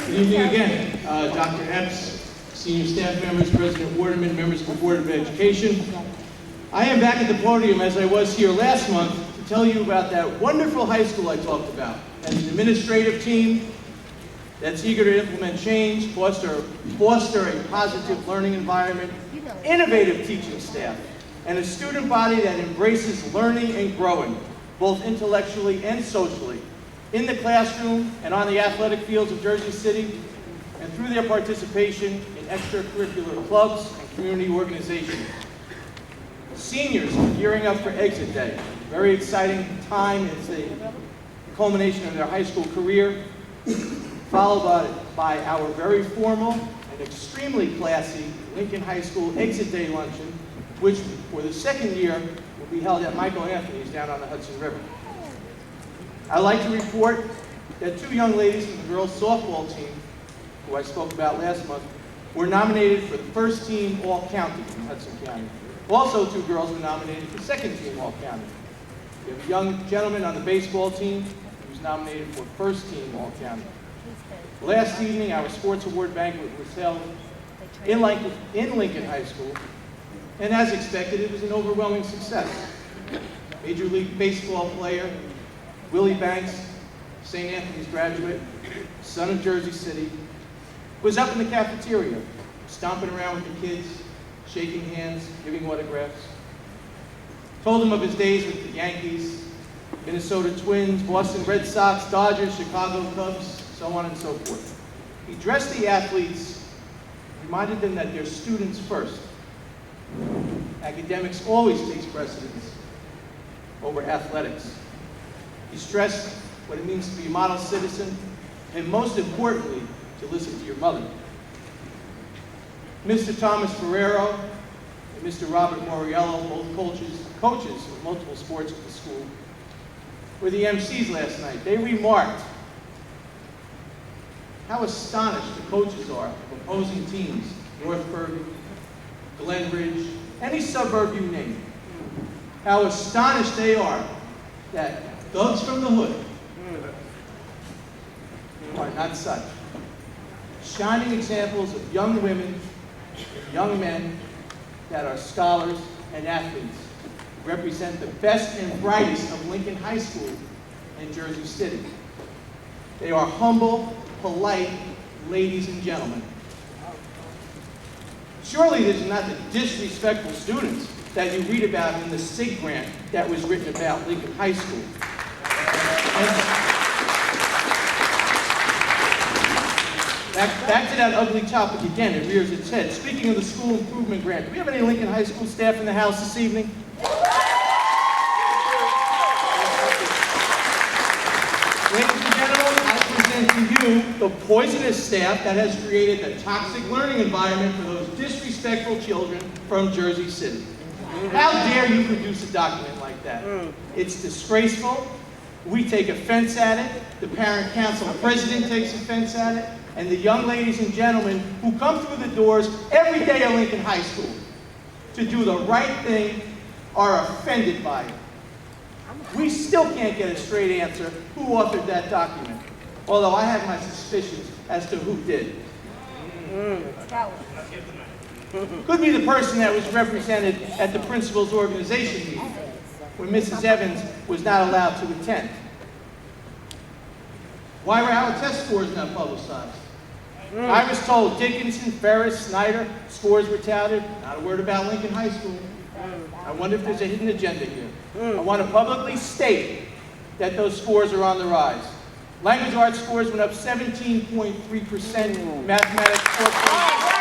Good evening again. Dr. Epps, senior staff members, President Waterman, members of the Board of Education. I am back at the podium as I was here last month to tell you about that wonderful high school I talked about, and an administrative team that's eager to implement change, foster a positive learning environment, innovative teaching staff, and a student body that embraces learning and growing, both intellectually and socially, in the classroom and on the athletic fields of Jersey City, and through their participation in extracurricular clubs and community organizations. Seniors are gearing up for exit day. Very exciting time. It's the culmination of their high school career, followed by our very formal and extremely classy Lincoln High School exit day luncheon, which for the second year will be held at Michael Anthony's down on the Hudson River. I'd like to report that two young ladies from the girls softball team, who I spoke about last month, were nominated for the first team All-County in Hudson County. Also, two girls were nominated for second team All-County. We have a young gentleman on the baseball team who was nominated for first team All-County. Last evening, our sports award banquet was held in Lincoln High School, and as expected, it was an overwhelming success. Major League Baseball player Willie Banks, St. Anthony's graduate, son of Jersey City, was up in the cafeteria, stomping around with the kids, shaking hands, giving autographs. Told them of his days with the Yankees, Minnesota Twins, Boston Red Sox, Dodgers, Chicago Cubs, so on and so forth. He dressed the athletes, reminded them that they're students first. Academics always takes precedence over athletics. He stressed what it means to be a model citizen, and most importantly, to listen to your mother. Mr. Thomas Ferrero and Mr. Robert Moriello, both coaches of multiple sports at the school, were the MCs last night. They remarked how astonished the coaches are of opposing teams, Northburg, Glenridge, any suburb you name. How astonished they are that thugs from the hood are not such. Shining examples of young women and young men that are scholars and athletes, represent the best and brightest of Lincoln High School in Jersey City. They are humble, polite ladies and gentlemen. Surely these are not the disrespectful students that you read about in the SIG grant that was written about Lincoln High School. Back to that ugly topic again, it rears its head. Speaking of the school improvement grant, do we have any Lincoln High School staff in the house this evening? Ladies and gentlemen, I present to you the poisonous staff that has created the toxic learning environment for those disrespectful children from Jersey City. How dare you produce a document like that? It's disgraceful. We take offense at it. The parent council president takes offense at it. And the young ladies and gentlemen who come through the doors every day at Lincoln High School to do the right thing are offended by it. We still can't get a straight answer who authored that document, although I have my suspicions as to who did. Could be the person that was represented at the principal's organization meeting when Mrs. Evans was not allowed to attend. Why were our test scores not publicized? I was told Dickinson, Ferris, Snyder, scores were touted. Not a word about Lincoln High School. I wonder if there's a hidden agenda here. I want to publicly state that those scores are on the rise. Language arts scores went up 17.3%, mathematics 4.8%.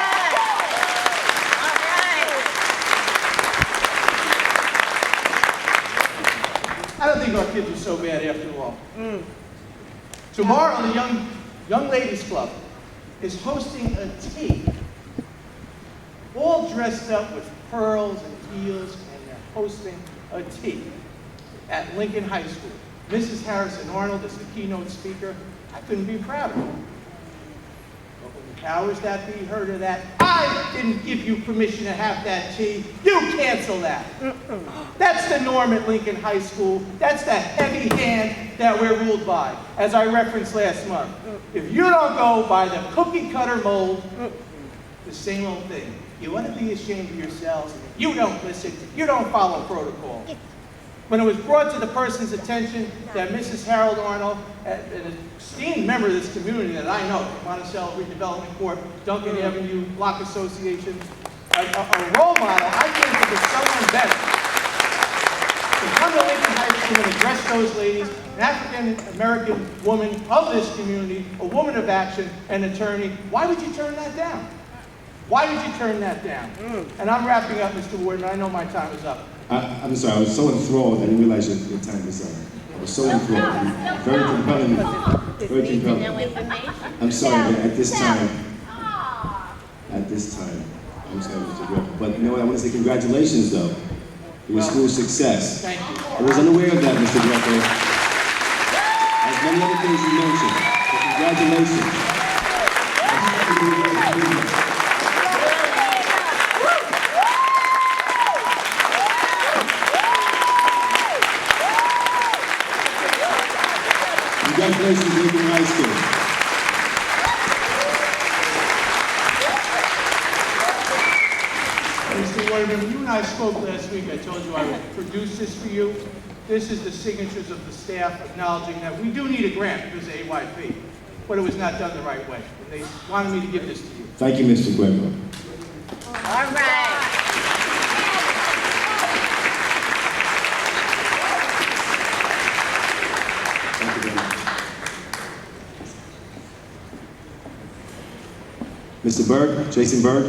I don't think our kids are so bad after all. Tomorrow, the Young Ladies Club is hosting a tea, all dressed up with pearls and heels, and they're hosting a tea at Lincoln High School. Mrs. Harrison Arnold is the keynote speaker. I couldn't be prouder. But when the powers that be heard of that, I didn't give you permission to have that tea. You cancel that. That's the norm at Lincoln High School. That's the heavy hand that we're ruled by, as I referenced last month. If you don't go by the cookie cutter mold, the same old thing. You want to be ashamed of yourselves. You don't listen. You don't follow protocol. When it was brought to the person's attention that Mrs. Harold Arnold, an esteemed member of this community that I know, Monticello Redevelopment Corp., Duncan Avenue Block Association, a role model, I think it was someone better to come to Lincoln High School and address those ladies, an African-American woman of this community, a woman of action, an attorney. Why would you turn that down? Why did you turn that down? And I'm wrapping up, Mr. Warden. I know my time is up. I'm sorry, I was so enthralled, I didn't realize your time was up. I was so enthralled. Very compelling. Very compelling. I'm sorry, but at this time, I'm sorry, Mr. Grecco. But you know what, I want to say congratulations, though, for your school success. Thank you. I was unaware of that, Mr. Grecco. As many other things you mentioned, but congratulations. Congratulations, Lincoln High School. Mr. Warden, when you and I spoke last week, I told you I would produce this for you. This is the signatures of the staff acknowledging that we do need a grant because of AYP, but it was not done the right way. And they wanted me to give this to you. Thank you, Mr. Grecco. All right. Thank you very much. Mr. Berg, Jason Berg.